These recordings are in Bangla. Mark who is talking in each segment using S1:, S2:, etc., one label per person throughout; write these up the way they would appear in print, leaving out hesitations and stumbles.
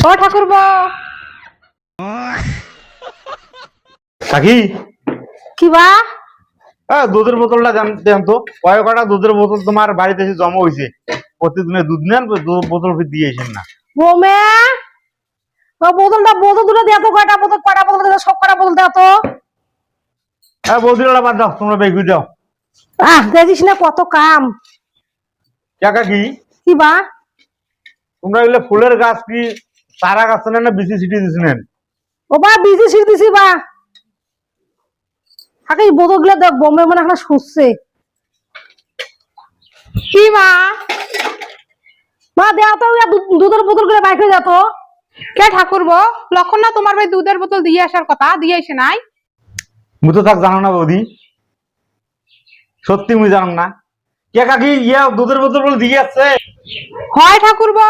S1: ও ঠাকুরপো
S2: কাকি
S1: কি বা
S2: দুধের বোতলটা দেন তো কয় কটা দুধের বোতল তোমার বাড়িতে এসে জমা হয়েছে প্রতিদিনে দুধ নেন বোতল দিয়ে আসেন না
S1: বোমে বোতল দুটো দেও তো কয়টা বোতল দেও সব কটা বোতল দেও তো
S2: বৌদিরা বাদ দাও তোমরা বেগুই দাও
S1: দেখিস না কত কাম
S2: কাকি
S1: কি বা
S2: তোমরা এগুলো ফুলের গাছ কি চারা গাছ নেন না বিসি সিটি দিয়েছিলেন
S1: ও বা বিজি সিট দিছি বা আগে এই বোতল গুলো দেখ বোমে মনে হয় শুচ্ছে
S3: কি মা
S1: মা দেও তো দুধের বোতল গুলো বাইক হয়ে যেত
S3: কে ঠাকুরবো লক্ষণ না তোমার ভাই দুধের বোতল দিয়ে আসার কথা দিয়ে এসে নাই
S2: মু তো থাক জানো না বৌদি সত্যি মুই জানো না কে কাকি দুধের বোতল বলে দিয়ে আসছে
S3: হয় ঠাকুরবো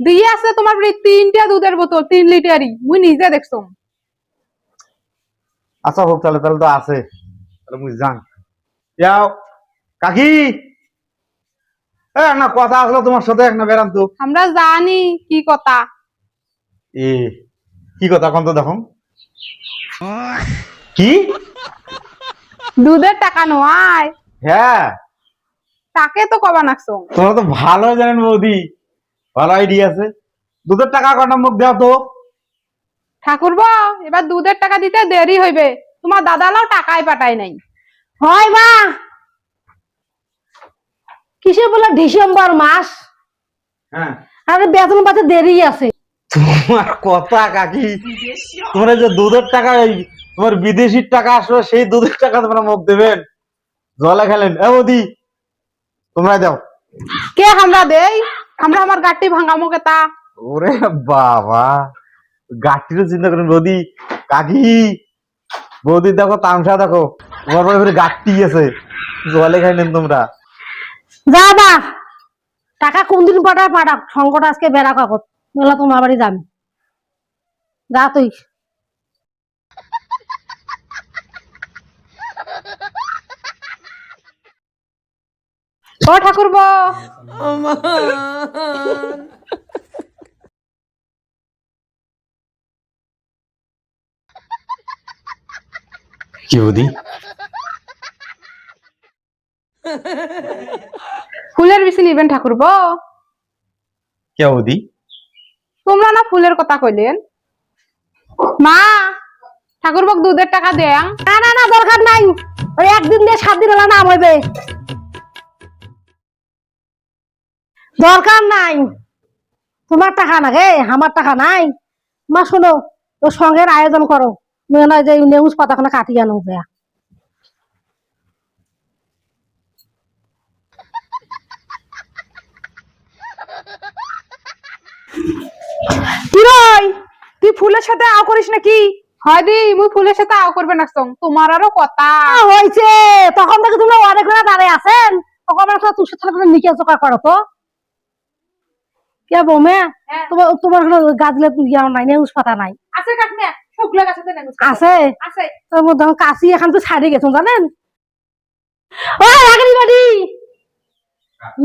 S3: দিয়ে আসছে তোমার ভাই 3টা দুধের বোতল 3 লিটারই মুই নিজে দেখছো
S2: আচ্ছা হোক তাহলে তো আছে তাহলে মুই জান কাকি না কথা আসলো তোমার সাথে এক না বেরাম তো
S3: আমরা জানি কি কথা
S2: কি কথা কোন তো দেখো কি
S3: দুধের টাকা নয়
S2: হ্যাঁ
S3: তাকে তো কবা নাকছো
S2: তোমরা তো ভালো জানেন বৌদি ভালো আইডিয়া আছে দুধের টাকা কটা মুখ দেও তো
S3: ঠাকুরবো এবার দুধের টাকা দিতে দেরি হইবে তোমার দাদালাও টাকাই পাঠায় নাই
S1: হয় বা কিসে বলে ডিসেম্বর মাস
S2: হ্যাঁ
S1: আরে বেতন পাতে দেরি আছে
S2: তোমার কথা কাকি তোমরা যে দুধের টাকা তোমার বিদেশির টাকা আসবে সেই দুধের টাকা তোমরা মুখ দেবেন জলে খেলেন বৌদি তোমরা দাও
S3: কে আমরা দেই আমরা আমার গাটি ভাঙামো কে তা
S2: ওরে বাবা গাটিরও চিন্তা করেন বৌদি কাকি বৌদি দেখো তামসা দেখো তোমার বাড়ি গাটি আছে জলে খাইলেন তোমরা
S1: যা বা টাকা কোন দিন পাঠাক সংকট আজকে বেড়া কাকত বলা তোমার বাড়ি যাবি যা তুই
S3: ও ঠাকুরবো
S2: কি বৌদি
S3: ফুলের বেশি নিবেন ঠাকুরবো
S2: কে বৌদি
S3: তোমরা না ফুলের কথা কইলেন মা ঠাকুরবক দুধের টাকা দেন
S1: না না না দরকার নাই ওই একদিন দিয়ে 7 দিন হলো নাম হইবে দরকার নাই তোমার টাকা না গে আমার টাকা নাই মা শোনো ও সঙ্গের আয়োজন করো মনে হয় যে নেউস পাতাখানা কাটিয়ে আনো দেয়া
S3: কি রই তুই ফুলের সাথে আও করিস নাকি হয় দি মুই ফুলের সাথে আও করবে না তোমার আরো কথা
S1: হয়েছে তখন থেকে তুমি অনেক করে দাঁড়িয়ে আছেন তখন আমার সাথে তুষার থাকলে নিকে চোখা করো তো কে বৌমে তোমার গাছলে ইয়াও নাই নেউস পাতা নাই
S3: আছে কাকমে সবগুলা গাছতে নেন
S1: আছে
S3: আছে
S1: তোর মধ্যে কাশি এখন তো ছাড়ে গেছো জানেন ও রাগনি বাড়ি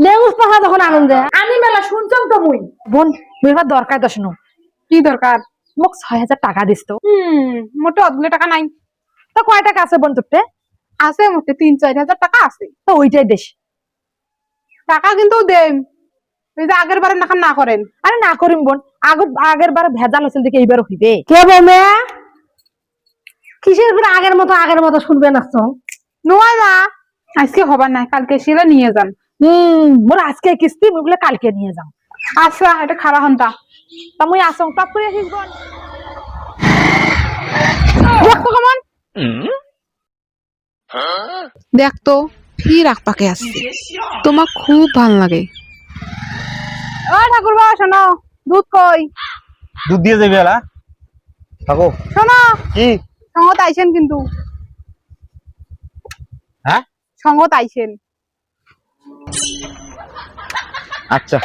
S1: নেউস পাতা তখন আনন্দে
S3: আমি মেলা শুনছম তো মুই
S1: বোন বেরবার দরকার তো শুনো
S3: কি দরকার
S1: মোক 6000 টাকা দিস তো
S3: মোটে অতগুলো টাকা নাই
S1: তো কয় টাকা আছে বোন তোরতে
S3: আছে মোটে 3-4 হাজার টাকা আছে
S1: তো ওইটাই দেশ
S3: টাকা কিন্তু দেন ওই যে আগের বারে না করেন
S1: আরে না করিম বোন আগের বার ভেজাল হয়েছিল দেখে এইবার হইবে কে বৌমে কিসের করে আগের মতো শুনবে না তো
S3: নয় না আজকে হবার নাই কালকে সেটা নিয়ে যান
S1: মোর আজকে কিস্তি ওগুলো কালকে নিয়ে যাও
S3: আচ্ছা এটা খারাপ হন্তা
S1: তা মুই আসং টপ করে আসিস বোন
S3: দেখতো কেমন দেখতো কি রাখ পাকে আসছে তোমার খুব ভাল লাগে ও ঠাকুরবা শোনো দুধ কই
S2: দুধ দিয়ে যাবে এলা থাকো
S3: শোনো
S2: কি
S3: সঙ্গত আইছেন কিন্তু
S2: হ্যাঁ
S3: সঙ্গত আইছেন
S2: আচ্ছা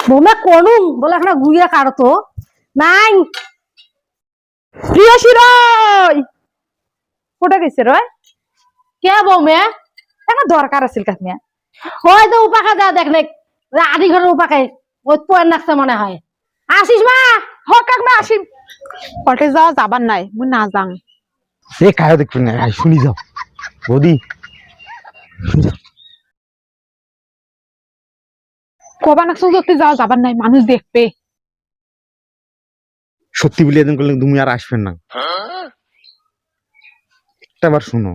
S1: বৌমা কোন বলে এখন গুইয়া কাটতো নাই
S3: প্রিয়সী রয় কোটা গেছে রয়
S1: কে বৌমে
S3: একটা দরকার আছিল কাকিমা
S1: হয়তো উপাকা যা দেখলে আদি ঘরের উপাকে ওই তোর নাকছে মনে হয়। আসিস মা।
S3: হ কাকিমা আসিম কটে যাওয়া যাবার নাই মুই না যাং
S2: এ কায়ো দেখবেন না, শুনি যাও বৌদি।
S3: কবা নাকছো যদি যাওয়া যাবার নাই মানুষ দেখবে
S2: সত্যি বলে এদিন করলে তুমি আর আসবেন না। একটাবার শুনো,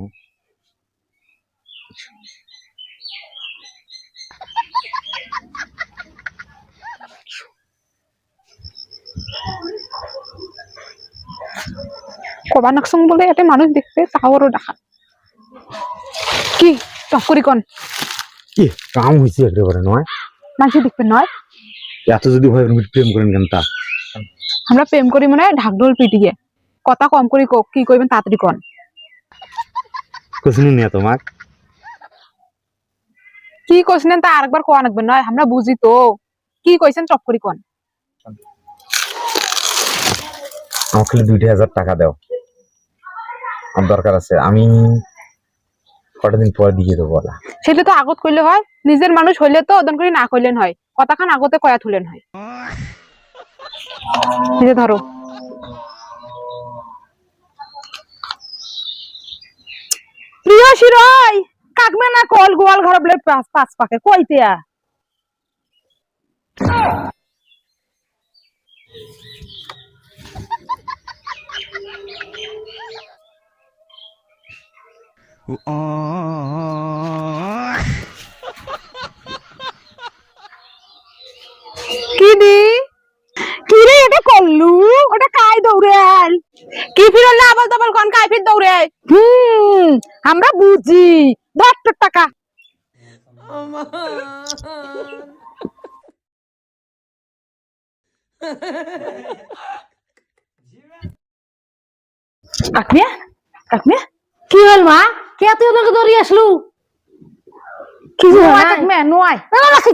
S3: কবা নাকছো বলে এটা মানুষ দেখবে তাহলে দেখা কি টক্করি কন
S2: কি কাম হয়েছে একেবারে নয়।
S3: মানুষ দেখবে নয়
S2: এত যদি ভয় প্রেম করেন কেন তা?
S3: আমরা প্রেম করি মানে ঢাকঢোল পিটিয়ে কথা কম করি কোক কি কইবেন তাড়াতাড়ি কন
S2: কোচিনি নিয়ে তোমার
S3: কি কইছেন তা আরেকবার কোয়া লাগবে নয় আমরা বুঝি তো কি কইছেন চপ করি কোন
S2: আমাকে 2000 টাকা দাও, আমার দরকার আছে। আমি কটা দিন পরে দিয়ে দেবো বলা।
S3: সেটা তো আগত কইলে হয় নিজের মানুষ হইলে তো ওদন করে না কইলেন হয় কথাখান আগতে কয়া তুলেন হয় এই যে ধরো
S1: প্রিয়সী রয় কাকমে না কল গোয়াল ঘর বলে পাঁচ পাকে কইতে
S3: কি দি
S1: কি রে এটা করলু ওটা কাই দৌড়াল
S3: কি ফিরল না আবল তাবল কোন কাই ফির দৌড়ে
S1: আমরা বুঝি 10 টাকা
S3: কাকমিয়া কাকমিয়া
S1: কি হল মা কে তুই ওদেরকে দৌড়িয়ে আসলু কি
S3: নয় কাকমিয়া নয়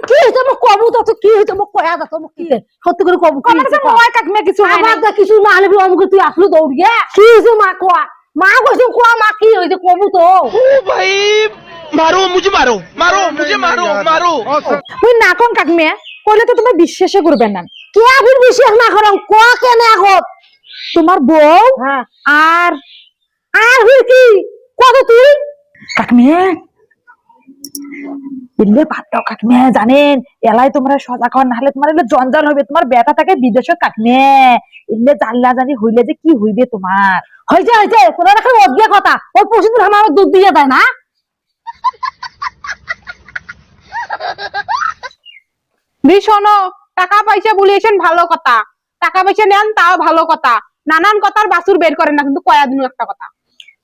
S1: কি হইতো মোক কবু তো তুই কি হইতো মোক কয়া দা তো মোক কি সত্যি করে কবু কি
S3: কমার নয় কাকমিয়া কিছু হয়
S1: আমার
S3: না
S1: দা কিছু না হলে অমুকে তুই আসলু দৌড়িয়ে কি হইছে মা কোয়া মা কইছো কোয়া মা কি হইছে কবু তো
S4: भाई मारो मुझे मारो मारो मुझे मारो मारो
S3: তুই না কোন কাকমিয়া কইলে তো তুমি বিশ্বাসই করবে না
S1: কে আবির বিশ্বাস না করম কোয়া কেনে আগত
S3: তোমার বউ
S1: হ্যাঁ
S3: আর
S1: আর ফির কি কত তুই
S3: কাকমিয়া ইল্লে ভাতটাও কাকমিয়া জানেন এলাই তোমরা সজা খাওয়া না হলে তোমার এলে জঞ্জাল হবে তোমার বেটা থাকে বিদেশে কাকমিয়া ইল্লে জানলা জানি হইলে যে কি হইবে তোমার
S1: হইছে হইছে কোন রকম অজ্ঞা কথা ওই পশুদের আমার দুধ দিয়ে দেয় না
S3: দি শোনো টাকা পয়সা বলিয়েছেন ভালো কথা টাকা পয়সা নেন তাও ভালো কথা নানান কথার বাসুর বের করেন না কিন্তু কয়া দিন একটা কথা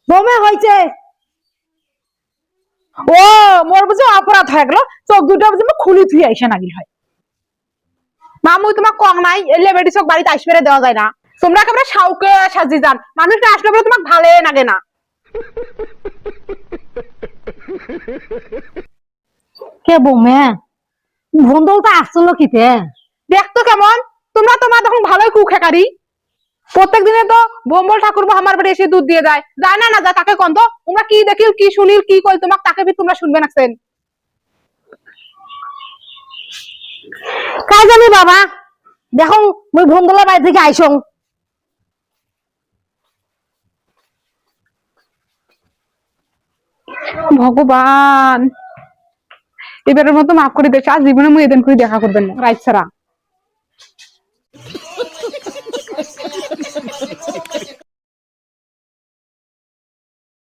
S1: দমে হইছে
S3: ও মোর বুঝে অপরাধ হয়ে গেল চোখ দুটো বুঝে খুলি থুই আইসা নাগিল হয় মামুই তোমার কম নাই এলে বেটি চোখ বাড়িতে আসবে দেওয়া যায় না তোমরা একেবারে শাউকে সাজি যান মানুষটা আসলে পরে তোমাকে ভালো লাগে না
S1: কে বৌমে ভন্দলটা আসছিল কিতে
S3: দেখতো কেমন তোমরা তোমার তখন ভালোই কুখেকারি প্রত্যেক দিনে তো বোম্বল ঠাকুর আমার বাড়ি এসে দুধ দিয়ে যায় যায় না না যায় তাকে কন্ত তোমরা কি দেখিল কি শুনিল কি কই তোমাকে তাকে ভি তোমরা শুনবে নাছেন
S1: কাই জানি বাবা দেখো মুই ভন্দলা বাড়ি থেকে আইসং
S3: ভগবান এবারের মতো মাফ করে দিয়েছে আজ জীবনে মুই এদিন করে দেখা করবেন না রাইট ছাড়া